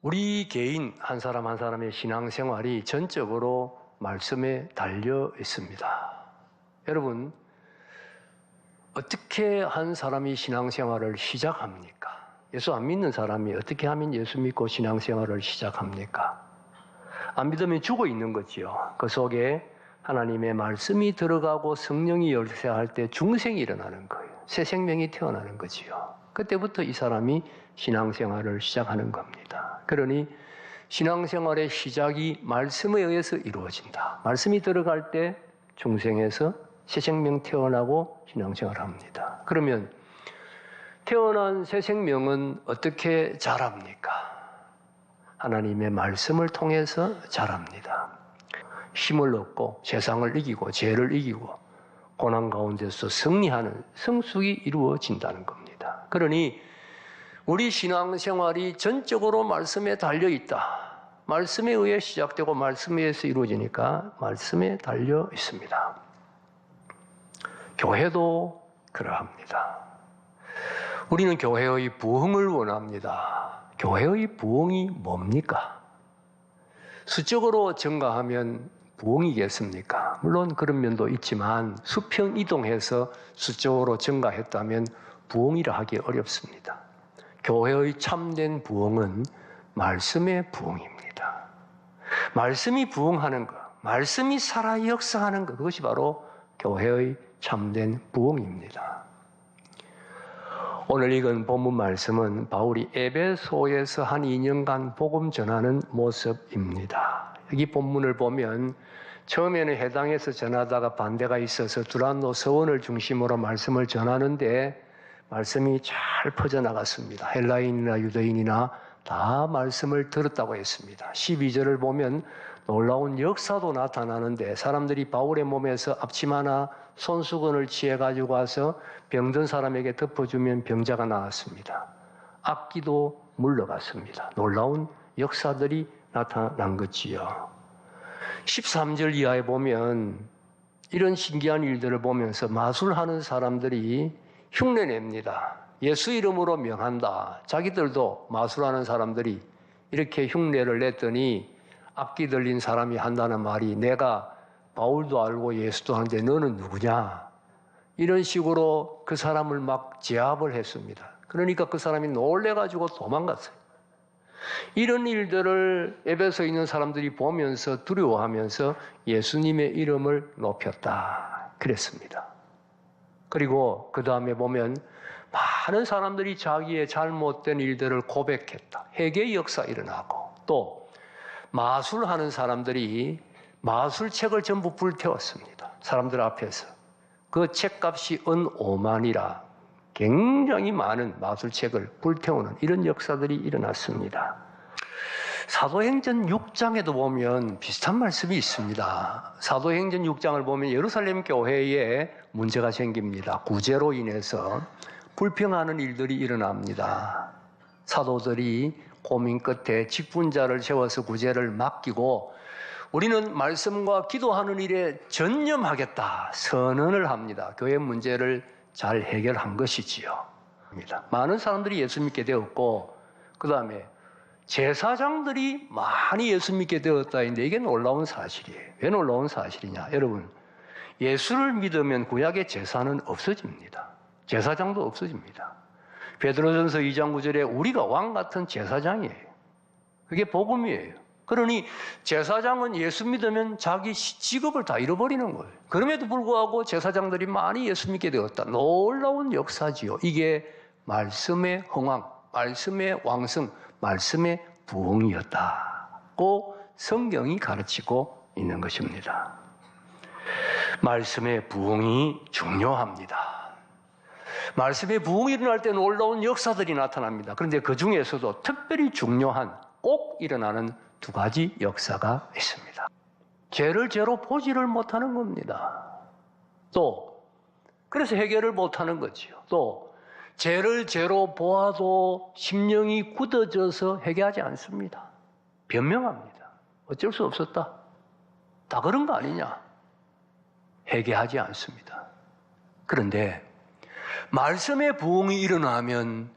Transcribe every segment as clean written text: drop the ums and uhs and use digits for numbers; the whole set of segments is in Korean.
우리 개인 한 사람 한 사람의 신앙생활이 전적으로 말씀에 달려 있습니다. 여러분, 어떻게 한 사람이 신앙생활을 시작합니까? 예수 안 믿는 사람이 어떻게 하면 예수 믿고 신앙생활을 시작합니까? 안 믿으면 죽어 있는 거지요. 그 속에 하나님의 말씀이 들어가고 성령이 열쇠할 때 중생이 일어나는 거예요. 새 생명이 태어나는 거지요. 그때부터 이 사람이 신앙생활을 시작하는 겁니다. 그러니 신앙생활의 시작이 말씀에 의해서 이루어진다. 말씀이 들어갈 때 중생에서 새 생명 태어나고 신앙생활을 합니다. 그러면 태어난 새 생명은 어떻게 자랍니까? 하나님의 말씀을 통해서 자랍니다. 힘을 얻고 세상을 이기고 죄를 이기고 고난 가운데서 승리하는 성숙이 이루어진다는 겁니다. 그러니 우리 신앙생활이 전적으로 말씀에 달려있다. 말씀에 의해 시작되고 말씀에 의해서 이루어지니까 말씀에 달려 있습니다. 교회도 그러합니다. 우리는 교회의 부흥을 원합니다. 교회의 부흥이 뭡니까? 수적으로 증가하면 부흥이겠습니까? 물론 그런 면도 있지만 수평 이동해서 수적으로 증가했다면 부흥이라 하기 어렵습니다. 교회의 참된 부흥은 말씀의 부흥입니다. 말씀이 부흥하는 것, 말씀이 살아 역사하는 것, 그것이 바로 교회의 참된 부흥입니다. 오늘 읽은 본문 말씀은 바울이 에베소에서 한 2년간 복음 전하는 모습입니다. 여기 본문을 보면 처음에는 해당에서 전하다가 반대가 있어서 두란노 서원을 중심으로 말씀을 전하는데 말씀이 잘 퍼져나갔습니다. 헬라인이나 유대인이나 다 말씀을 들었다고 했습니다. 12절을 보면 놀라운 역사도 나타나는데 사람들이 바울의 몸에서 앞치마나 손수건을 취해가지고 와서 병든 사람에게 덮어주면 병자가 나았습니다. 악기도 물러갔습니다. 놀라운 역사들이 나타난 거지요. 13절 이하에 보면 이런 신기한 일들을 보면서 마술하는 사람들이 흉내냅니다. 예수 이름으로 명한다. 자기들도 마술하는 사람들이 이렇게 흉내를 냈더니 악기 들린 사람이 한다는 말이 내가 바울도 알고 예수도 하는데 너는 누구냐? 이런 식으로 그 사람을 막 제압을 했습니다. 그러니까 그 사람이 놀래가지고 도망갔어요. 이런 일들을 에베소에 있는 사람들이 보면서 두려워하면서 예수님의 이름을 높였다. 그랬습니다. 그리고 그 다음에 보면 많은 사람들이 자기의 잘못된 일들을 고백했다. 회개의 역사 일어나고 또 마술하는 사람들이 마술책을 전부 불태웠습니다. 사람들 앞에서. 그 책값이 은 5만이라 굉장히 많은 마술책을 불태우는 이런 역사들이 일어났습니다. 사도행전 6장에도 보면 비슷한 말씀이 있습니다. 사도행전 6장을 보면 예루살렘 교회에 문제가 생깁니다. 구제로 인해서 불평하는 일들이 일어납니다. 사도들이 고민 끝에 직분자를 세워서 구제를 맡기고 우리는 말씀과 기도하는 일에 전념하겠다 선언을 합니다. 교회 문제를 잘 해결한 것이지요. 많은 사람들이 예수 믿게 되었고 그 다음에 제사장들이 많이 예수 믿게 되었다 했는데 이게 놀라운 사실이에요. 왜 놀라운 사실이냐? 여러분, 예수를 믿으면 구약의 제사는 없어집니다. 제사장도 없어집니다. 베드로전서 2장 9절에 우리가 왕 같은 제사장이에요. 그게 복음이에요. 그러니 제사장은 예수 믿으면 자기 직업을 다 잃어버리는 거예요. 그럼에도 불구하고 제사장들이 많이 예수 믿게 되었다. 놀라운 역사지요. 이게 말씀의 흥왕, 말씀의 왕성, 말씀의 부흥이었다고 성경이 가르치고 있는 것입니다. 말씀의 부흥이 중요합니다. 말씀의 부흥이 일어날 때 놀라운 역사들이 나타납니다. 그런데 그 중에서도 특별히 중요한 꼭 일어나는 두 가지 역사가 있습니다. 죄를 죄로 보지를 못하는 겁니다. 또 그래서 해결을 못하는 거지요. 또 죄를 죄로 보아도 심령이 굳어져서 회개하지 않습니다. 변명합니다. 어쩔 수 없었다. 다 그런 거 아니냐? 회개하지 않습니다. 그런데 말씀의 부흥이 일어나면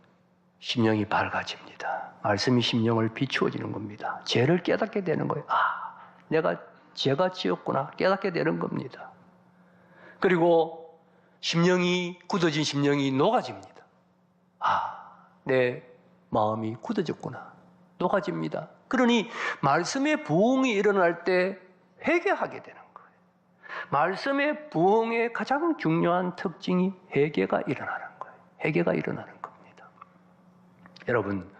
심령이 밝아집니다. 말씀이 심령을 비추어지는 겁니다. 죄를 깨닫게 되는 거예요. 아, 내가 죄가 지었구나 깨닫게 되는 겁니다. 그리고 심령이 굳어진 심령이 녹아집니다. 아, 내 마음이 굳어졌구나. 녹아집니다. 그러니 말씀의 부흥이 일어날 때 회개하게 되는 거예요. 말씀의 부흥의 가장 중요한 특징이 회개가 일어나는 거예요. 회개가 일어나는 겁니다. 여러분,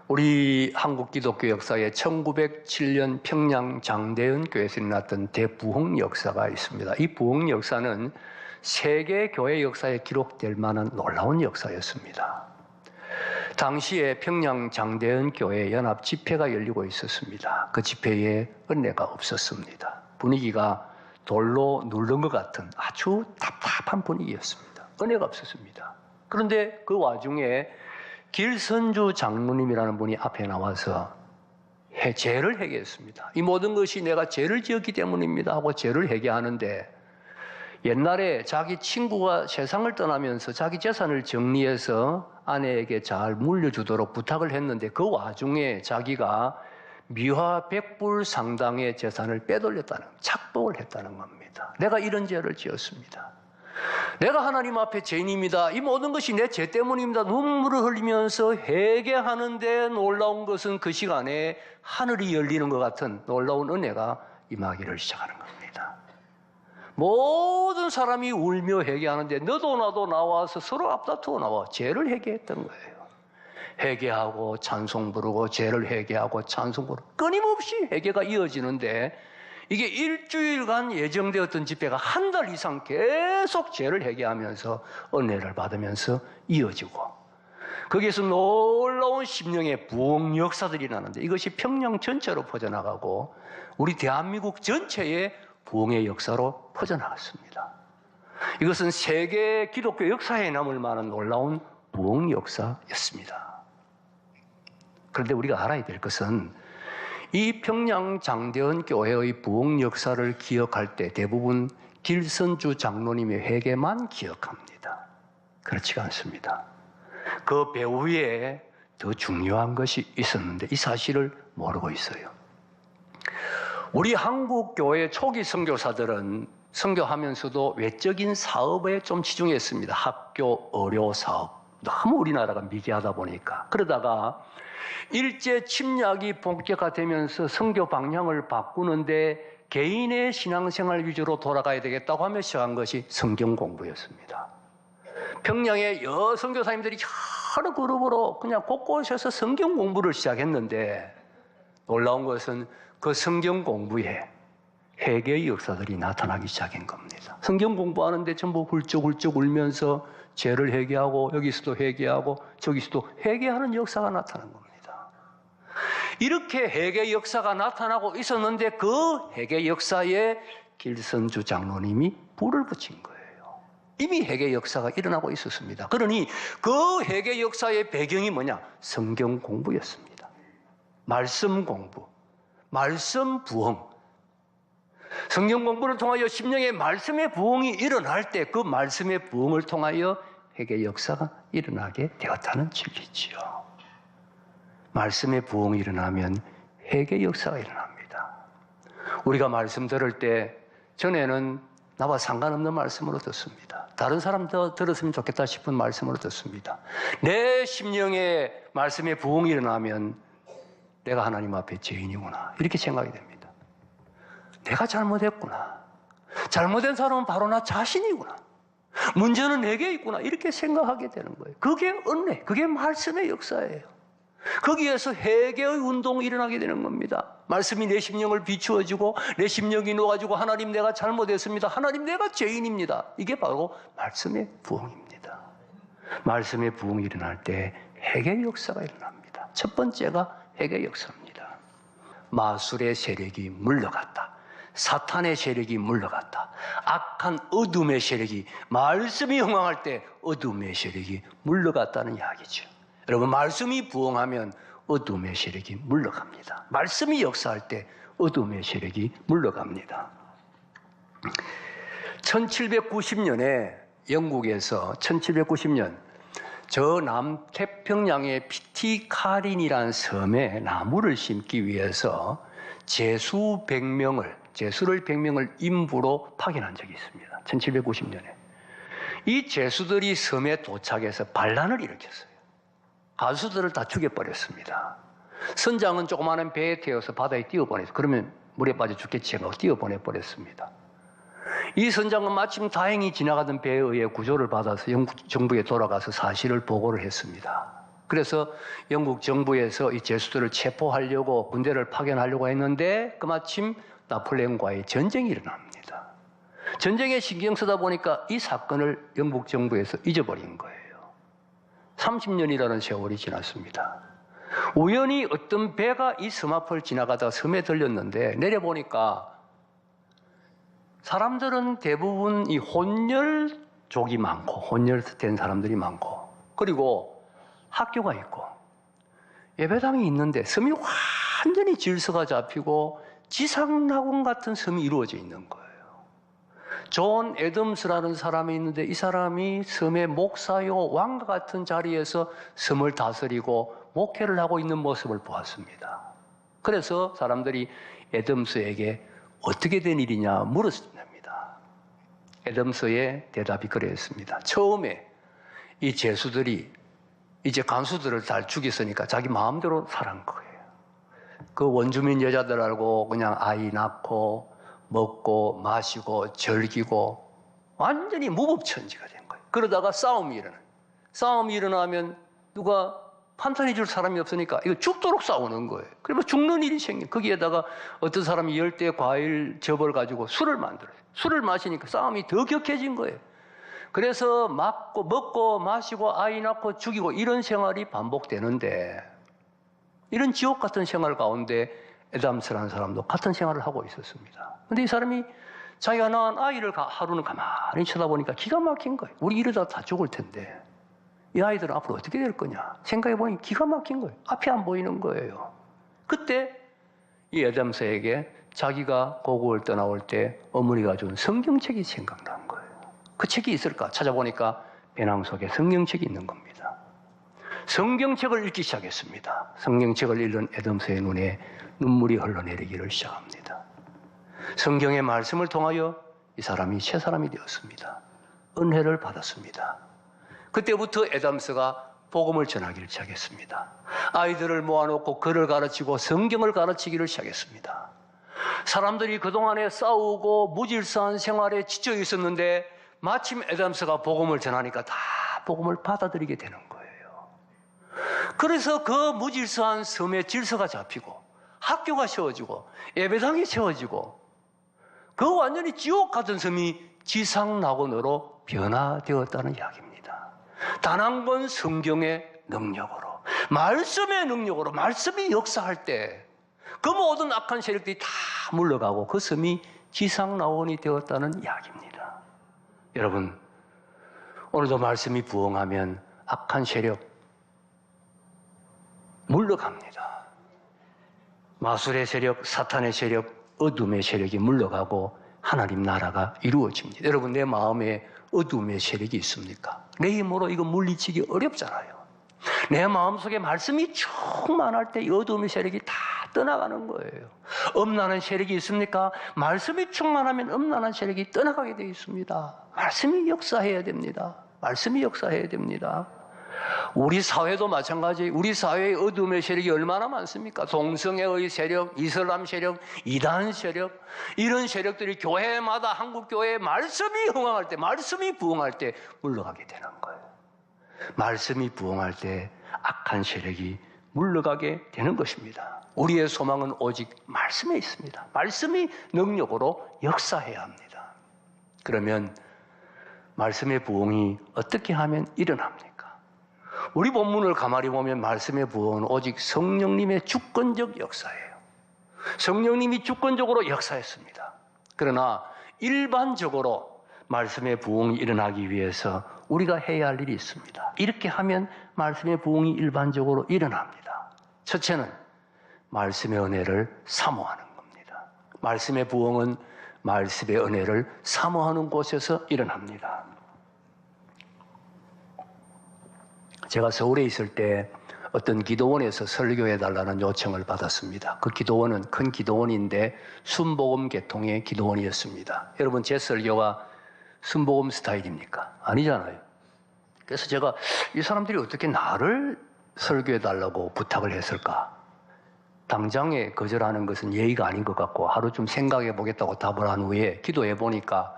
우리 한국 기독교 역사에 1907년 평양 장대현 교회에서 일어났던 대부흥 역사가 있습니다. 이 부흥 역사는 세계 교회 역사에 기록될 만한 놀라운 역사였습니다. 당시에 평양 장대현 교회 연합 집회가 열리고 있었습니다. 그 집회에 은혜가 없었습니다. 분위기가 돌로 누른 것 같은 아주 답답한 분위기였습니다. 은혜가 없었습니다. 그런데 그 와중에 길선주 장로님이라는 분이 앞에 나와서 죄를 회개했습니다. 이 모든 것이 내가 죄를 지었기 때문입니다 하고 죄를 회개하는데, 옛날에 자기 친구가 세상을 떠나면서 자기 재산을 정리해서 아내에게 잘 물려주도록 부탁을 했는데 그 와중에 자기가 미화 100불 상당의 재산을 빼돌렸다는, 착복을 했다는 겁니다. 내가 이런 죄를 지었습니다. 내가 하나님 앞에 죄인입니다. 이 모든 것이 내 죄 때문입니다. 눈물을 흘리면서 회개하는데 놀라운 것은 그 시간에 하늘이 열리는 것 같은 놀라운 은혜가 임하기를 시작하는 겁니다. 모든 사람이 울며 회개하는데 너도 나도 나와서 서로 앞다투어 나와 죄를 회개했던 거예요. 회개하고 찬송 부르고 죄를 회개하고 찬송 부르고 끊임없이 회개가 이어지는데, 이게 일주일간 예정되었던 집회가 한 달 이상 계속 죄를 회개하면서 은혜를 받으면서 이어지고, 거기에서 놀라운 심령의 부흥 역사들이 나는데 이것이 평양 전체로 퍼져나가고 우리 대한민국 전체에 부흥의 역사로 퍼져나갔습니다. 이것은 세계 기독교 역사에 남을 만한 놀라운 부흥 역사였습니다. 그런데 우리가 알아야 될 것은 이 평양 장대현 교회의 부흥 역사를 기억할 때 대부분 길선주 장로님의 회개만 기억합니다. 그렇지가 않습니다. 그 배후에 더 중요한 것이 있었는데 이 사실을 모르고 있어요. 우리 한국 교회 초기 선교사들은 선교하면서도 외적인 사업에 좀 치중했습니다. 학교 의료 사업. 너무 우리나라가 미개하다 보니까. 그러다가 일제 침략이 본격화되면서 선교 방향을 바꾸는데 개인의 신앙생활 위주로 돌아가야 되겠다고 하며 시작한 것이 성경 공부였습니다. 평양의 여러 선교사님들이 여러 그룹으로 그냥 곳곳에서 성경 공부를 시작했는데, 놀라운 것은 그 성경 공부에 회개의 역사들이 나타나기 시작한 겁니다. 성경 공부하는데 전부 훌쩍훌쩍 울면서 죄를 회개하고 여기서도 회개하고 저기서도 회개하는 역사가 나타난 겁니다. 이렇게 회개 역사가 나타나고 있었는데 그 회개 역사에 길선주 장로님이 불을 붙인 거예요. 이미 회개 역사가 일어나고 있었습니다. 그러니 그 회개 역사의 배경이 뭐냐? 성경 공부였습니다. 말씀 공부, 말씀 부흥. 성경 공부를 통하여 심령의 말씀의 부흥이 일어날 때 그 말씀의 부흥을 통하여 회개 역사가 일어나게 되었다는 진리지요. 말씀의 부흥이 일어나면 회개 역사가 일어납니다. 우리가 말씀 들을 때 전에는 나와 상관없는 말씀으로 듣습니다. 다른 사람도 들었으면 좋겠다 싶은 말씀으로 듣습니다. 내 심령에 말씀의 부흥이 일어나면 내가 하나님 앞에 죄인이구나 이렇게 생각이 됩니다. 내가 잘못했구나. 잘못된 사람은 바로 나 자신이구나. 문제는 내게 있구나 이렇게 생각하게 되는 거예요. 그게 은혜, 그게 말씀의 역사예요. 거기에서 회개의 운동이 일어나게 되는 겁니다. 말씀이 내 심령을 비추어주고 내 심령이 녹아지고 하나님 내가 잘못했습니다. 하나님 내가 죄인입니다. 이게 바로 말씀의 부흥입니다. 말씀의 부흥이 일어날 때 회개의 역사가 일어납니다. 첫 번째가 회개의 역사입니다. 마술의 세력이 물러갔다. 사탄의 세력이 물러갔다. 악한 어둠의 세력이 말씀이 흥황할 때 어둠의 세력이 물러갔다는 이야기죠. 여러분, 말씀이 부흥하면 어둠의 세력이 물러갑니다. 말씀이 역사할 때 어둠의 세력이 물러갑니다. 1790년에 영국에서 1790년 저 남태평양의 피티카린이라는 섬에 나무를 심기 위해서 제수 100명을 인부로 파견한 적이 있습니다. 1790년에. 이 제수들이 섬에 도착해서 반란을 일으켰어요. 가수들을 다 죽여버렸습니다. 선장은 조그마한 배에 태워서 바다에 띄워보냈어요. 그러면 물에 빠져 죽겠지 하고 띄워보내버렸습니다. 이 선장은 마침 다행히 지나가던 배에 의해 구조를 받아서 영국 정부에 돌아가서 사실을 보고를 했습니다. 그래서 영국 정부에서 이 제수들을 체포하려고 군대를 파견하려고 했는데 그마침 나폴레옹과의 전쟁이 일어납니다. 전쟁에 신경 쓰다 보니까 이 사건을 영국 정부에서 잊어버린 거예요. 30년이라는 세월이 지났습니다. 우연히 어떤 배가 이 섬 앞을 지나가다 섬에 들렸는데 내려보니까 사람들은 대부분 이 혼혈족이 많고 혼혈된 사람들이 많고 그리고 학교가 있고 예배당이 있는데 섬이 완전히 질서가 잡히고 지상낙원 같은 섬이 이루어져 있는 거예요. 존 애덤스라는 사람이 있는데 이 사람이 섬의 목사요 왕과 같은 자리에서 섬을 다스리고 목회를 하고 있는 모습을 보았습니다. 그래서 사람들이 애덤스에게 어떻게 된 일이냐 물었습니다. 애덤스의 대답이 그랬습니다. 처음에 이 제수들이 이제 간수들을 잘 죽였으니까 자기 마음대로 살은 거예요. 그 원주민 여자들하고 그냥 아이 낳고 먹고 마시고 즐기고 완전히 무법천지가 된 거예요. 그러다가 싸움이 일어나면 누가 판단해 줄 사람이 없으니까 이거 죽도록 싸우는 거예요. 그러면 죽는 일이 생겨. 거기에다가 어떤 사람이 열대 과일 접을 가지고 술을 만들어요. 술을 마시니까 싸움이 더 격해진 거예요. 그래서 먹고 마시고 아이 낳고 죽이고 이런 생활이 반복되는데 이런 지옥 같은 생활 가운데 애담스라는 사람도 같은 생활을 하고 있었습니다. 그런데 이 사람이 자기가 낳은 아이를 하루는 가만히 쳐다보니까 기가 막힌 거예요. 우리 이러다 다 죽을 텐데 이 아이들은 앞으로 어떻게 될 거냐 생각해보니 기가 막힌 거예요. 앞이 안 보이는 거예요. 그때 이 애담스에게 자기가 고국을 떠나올 때 어머니가 준 성경책이 생각난 거예요. 그 책이 있을까 찾아보니까 배낭 속에 성경책이 있는 겁니다. 성경책을 읽기 시작했습니다. 성경책을 읽는 애덤스의 눈에 눈물이 흘러내리기를 시작합니다. 성경의 말씀을 통하여 이 사람이 새 사람이 되었습니다. 은혜를 받았습니다. 그때부터 애담스가 복음을 전하기를 시작했습니다. 아이들을 모아놓고 글을 가르치고 성경을 가르치기를 시작했습니다. 사람들이 그동안에 싸우고 무질서한 생활에 지쳐 있었는데 마침 애담스가 복음을 전하니까 다 복음을 받아들이게 되는 거예요. 그래서 그 무질서한 섬에 질서가 잡히고 학교가 세워지고 예배당이 세워지고 그 완전히 지옥 같은 섬이 지상낙원으로 변화되었다는 이야기입니다. 단 한 번 성경의 능력으로 말씀의 능력으로 말씀이 역사할 때 그 모든 악한 세력들이 다 물러가고 그 섬이 지상낙원이 되었다는 이야기입니다. 여러분 오늘도 말씀이 부흥하면 악한 세력 물러갑니다. 마술의 세력, 사탄의 세력, 어둠의 세력이 물러가고 하나님 나라가 이루어집니다. 여러분 내 마음에 어둠의 세력이 있습니까? 내 힘으로 이거 물리치기 어렵잖아요. 내 마음속에 말씀이 충만할 때 이 어둠의 세력이 다 떠나가는 거예요. 음란한 세력이 있습니까? 말씀이 충만하면 음란한 세력이 떠나가게 되어 있습니다. 말씀이 역사해야 됩니다. 말씀이 역사해야 됩니다. 우리 사회도 마찬가지예요. 우리 사회의 어둠의 세력이 얼마나 많습니까? 동성애의 세력, 이슬람 세력, 이단 세력 이런 세력들이 교회마다 한국 교회에 말씀이 흥황할 때 말씀이 부흥할 때 물러가게 되는 거예요. 말씀이 부흥할 때 악한 세력이 물러가게 되는 것입니다. 우리의 소망은 오직 말씀에 있습니다. 말씀이 능력으로 역사해야 합니다. 그러면 말씀의 부흥이 어떻게 하면 일어납니까? 우리 본문을 가만히 보면 말씀의 부흥은 오직 성령님의 주권적 역사예요. 성령님이 주권적으로 역사했습니다. 그러나 일반적으로 말씀의 부흥이 일어나기 위해서 우리가 해야 할 일이 있습니다. 이렇게 하면 말씀의 부흥이 일반적으로 일어납니다. 첫째는 말씀의 은혜를 사모하는 겁니다. 말씀의 부흥은 말씀의 은혜를 사모하는 곳에서 일어납니다. 제가 서울에 있을 때 어떤 기도원에서 설교해달라는 요청을 받았습니다. 그 기도원은 큰 기도원인데 순복음 계통의 기도원이었습니다. 여러분, 제 설교가 순복음 스타일입니까? 아니잖아요. 그래서 제가 이 사람들이 어떻게 나를 설교해달라고 부탁을 했을까? 당장에 거절하는 것은 예의가 아닌 것 같고 하루 좀 생각해 보겠다고 답을 한 후에 기도해 보니까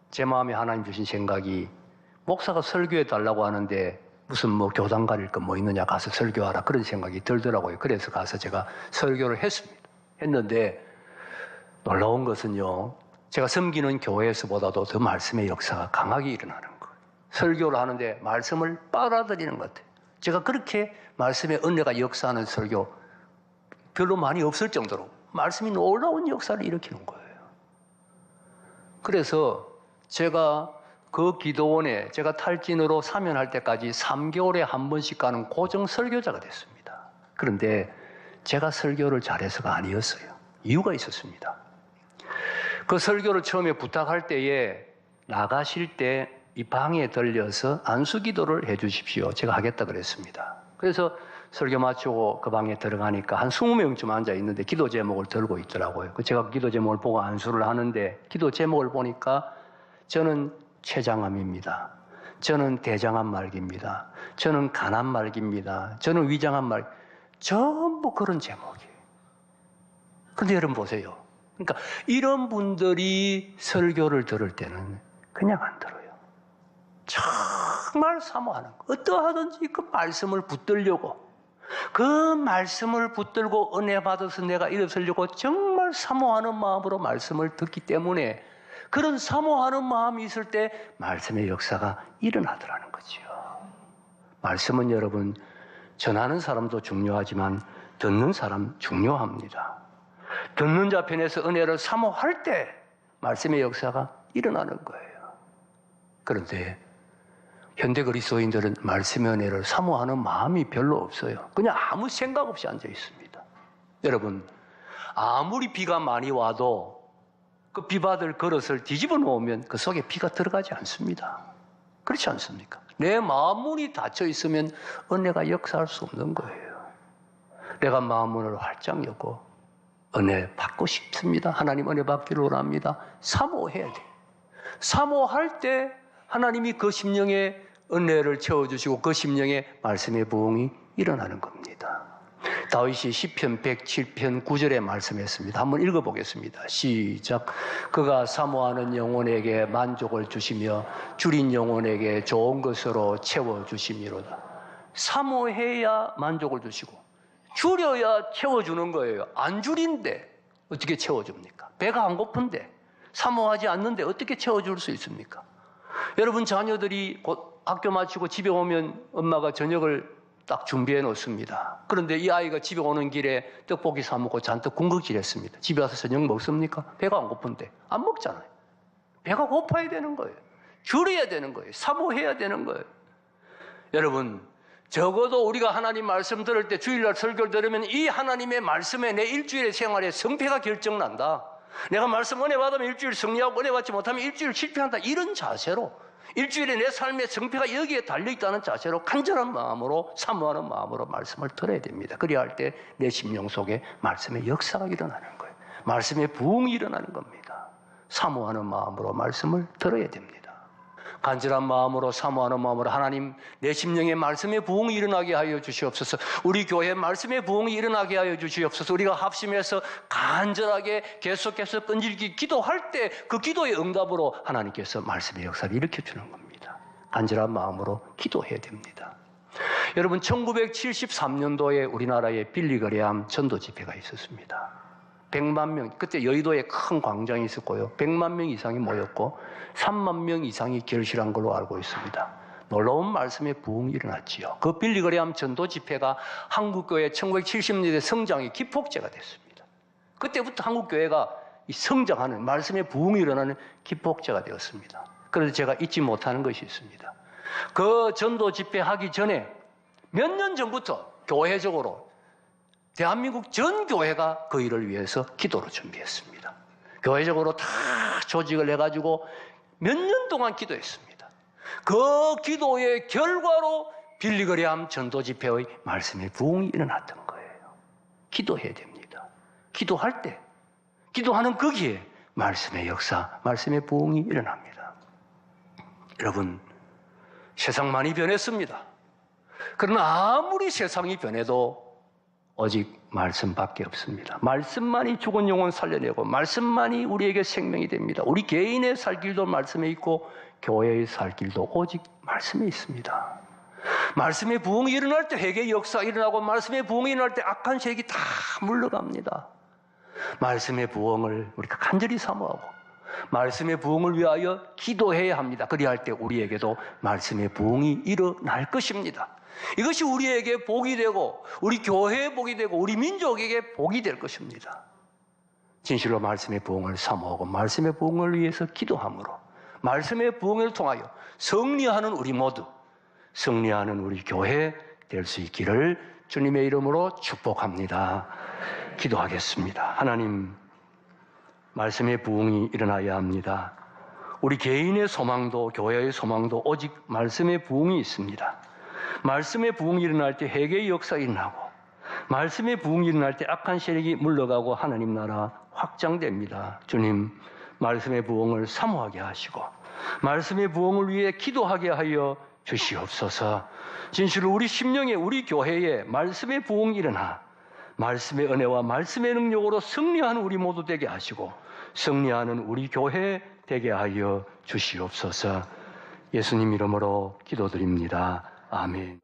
제 마음에 하나님 주신 생각이 목사가 설교해달라고 하는데 무슨 뭐 교당 가릴 거 뭐 있느냐, 가서 설교하라, 그런 생각이 들더라고요. 그래서 가서 제가 설교를 했는데 놀라운 것은요, 제가 섬기는 교회에서보다도 더 말씀의 역사가 강하게 일어나는 거예요. 설교를 하는데 말씀을 빨아들이는 것 같아요. 제가 그렇게 말씀의 은혜가 역사하는 설교 별로 많이 없을 정도로 말씀이 놀라운 역사를 일으키는 거예요. 그래서 제가 그 기도원에 제가 탈진으로 사면할 때까지 3개월에 한 번씩 가는 고정 설교자가 됐습니다. 그런데 제가 설교를 잘해서가 아니었어요. 이유가 있었습니다. 그 설교를 처음에 부탁할 때에 나가실 때 이 방에 들려서 안수기도를 해 주십시오. 제가 하겠다 그랬습니다. 그래서 설교 마치고 그 방에 들어가니까 한 20명쯤 앉아 있는데 기도 제목을 들고 있더라고요. 제가 기도 제목을 보고 안수를 하는데 기도 제목을 보니까 저는 췌장암입니다. 저는 대장암 말기입니다. 저는 간암 말기입니다. 저는 위장암 말기. 전부 그런 제목이에요. 그런데 여러분 보세요. 그러니까 이런 분들이 설교를 들을 때는 그냥 안 들어요. 정말 사모하는 거. 어떠하든지 그 말씀을 붙들려고, 그 말씀을 붙들고 은혜 받아서 내가 일어서려고 정말 사모하는 마음으로 말씀을 듣기 때문에 그런 사모하는 마음이 있을 때 말씀의 역사가 일어나더라는 거죠. 말씀은 여러분, 전하는 사람도 중요하지만 듣는 사람 중요합니다. 듣는 자 편에서 은혜를 사모할 때 말씀의 역사가 일어나는 거예요. 그런데 현대 그리스도인들은 말씀의 은혜를 사모하는 마음이 별로 없어요. 그냥 아무 생각 없이 앉아 있습니다. 여러분, 아무리 비가 많이 와도 그 비받을 그릇을 뒤집어 놓으면 그 속에 비가 들어가지 않습니다. 그렇지 않습니까? 내 마음문이 닫혀 있으면 은혜가 역사할 수 없는 거예요. 내가 마음문을 활짝 열고 은혜 받고 싶습니다. 하나님 은혜 받기를 원합니다. 사모해야 돼요. 사모할 때 하나님이 그 심령에 은혜를 채워주시고 그 심령에 말씀의 부흥이 일어나는 겁니다. 다윗이 시편 107편 9절에 말씀했습니다. 한번 읽어보겠습니다. 시작. 그가 사모하는 영혼에게 만족을 주시며 줄인 영혼에게 좋은 것으로 채워주심이로다. 사모해야 만족을 주시고 줄여야 채워주는 거예요. 안 줄인데 어떻게 채워줍니까? 배가 안 고픈데, 사모하지 않는데 어떻게 채워줄 수 있습니까? 여러분, 자녀들이 곧 학교 마치고 집에 오면 엄마가 저녁을 딱 준비해 놓습니다. 그런데 이 아이가 집에 오는 길에 떡볶이 사 먹고 잔뜩 군것질했습니다. 집에 와서 저녁 먹습니까? 배가 안 고픈데. 안 먹잖아요. 배가 고파야 되는 거예요. 줄여야 되는 거예요. 사모해야 되는 거예요. 여러분, 적어도 우리가 하나님 말씀 들을 때, 주일날 설교를 들으면 이 하나님의 말씀에 내 일주일의 생활에 성패가 결정난다. 내가 말씀 은혜 받으면 일주일 승리하고 은혜 받지 못하면 일주일 실패한다. 이런 자세로, 일주일에 내 삶의 성패가 여기에 달려있다는 자세로 간절한 마음으로, 사모하는 마음으로 말씀을 들어야 됩니다. 그래야 할 때 내 심령 속에 말씀의 역사가 일어나는 거예요. 말씀의 부흥이 일어나는 겁니다. 사모하는 마음으로 말씀을 들어야 됩니다. 간절한 마음으로, 사모하는 마음으로 하나님, 내 심령에 말씀의 부흥이 일어나게 하여 주시옵소서. 우리 교회에 말씀의 부흥이 일어나게 하여 주시옵소서. 우리가 합심해서 간절하게 계속해서 끈질기 기도할 때 그 기도의 응답으로 하나님께서 말씀의 역사를 일으켜주는 겁니다. 간절한 마음으로 기도해야 됩니다. 여러분, 1973년도에 우리나라에 빌리그레암 전도 집회가 있었습니다. 100만 명, 그때 여의도에 큰 광장이 있었고요. 100만 명 이상이 모였고 3만 명 이상이 결실한 걸로 알고 있습니다. 놀라운 말씀의 부흥이 일어났지요. 그 빌리그레암 전도 집회가 한국교회 1970년대 성장의 기폭제가 됐습니다. 그때부터 한국교회가 이 성장하는, 말씀의 부흥이 일어나는 기폭제가 되었습니다. 그래서 제가 잊지 못하는 것이 있습니다. 그 전도 집회 하기 전에 몇 년 전부터 교회적으로 대한민국 전 교회가 그 일을 위해서 기도를 준비했습니다. 교회적으로 다 조직을 해가지고 몇 년 동안 기도했습니다. 그 기도의 결과로 빌리그레암 전도 집회의 말씀의 부흥이 일어났던 거예요. 기도해야 됩니다. 기도할 때, 기도하는 거기에 말씀의 역사, 말씀의 부흥이 일어납니다. 여러분, 세상 많이 변했습니다. 그러나 아무리 세상이 변해도 오직 말씀밖에 없습니다. 말씀만이 죽은 영혼 살려내고 말씀만이 우리에게 생명이 됩니다. 우리 개인의 살 길도 말씀에 있고 교회의 살 길도 오직 말씀에 있습니다. 말씀의 부흥이 일어날 때 회개의 역사가 일어나고 말씀의 부흥이 일어날 때 악한 세력이 다 물러갑니다. 말씀의 부흥을 우리가 간절히 사모하고 말씀의 부흥을 위하여 기도해야 합니다. 그리할 때 우리에게도 말씀의 부흥이 일어날 것입니다. 이것이 우리에게 복이 되고 우리 교회에 복이 되고 우리 민족에게 복이 될 것입니다. 진실로 말씀의 부흥을 사모하고 말씀의 부흥을 위해서 기도함으로 말씀의 부흥을 통하여 승리하는 우리 모두, 승리하는 우리 교회 될 수 있기를 주님의 이름으로 축복합니다. 기도하겠습니다. 하나님, 말씀의 부흥이 일어나야 합니다. 우리 개인의 소망도 교회의 소망도 오직 말씀의 부흥이 있습니다. 말씀의 부흥이 일어날 때 회개의 역사가 일어나고 말씀의 부흥이 일어날 때 악한 세력이 물러가고 하나님 나라 확장됩니다. 주님, 말씀의 부흥을 사모하게 하시고 말씀의 부흥을 위해 기도하게 하여 주시옵소서. 진실로 우리 심령에 우리 교회에 말씀의 부흥이 일어나 말씀의 은혜와 말씀의 능력으로 승리하는 우리 모두 되게 하시고 승리하는 우리 교회 되게 하여 주시옵소서. 예수님 이름으로 기도드립니다. 아멘.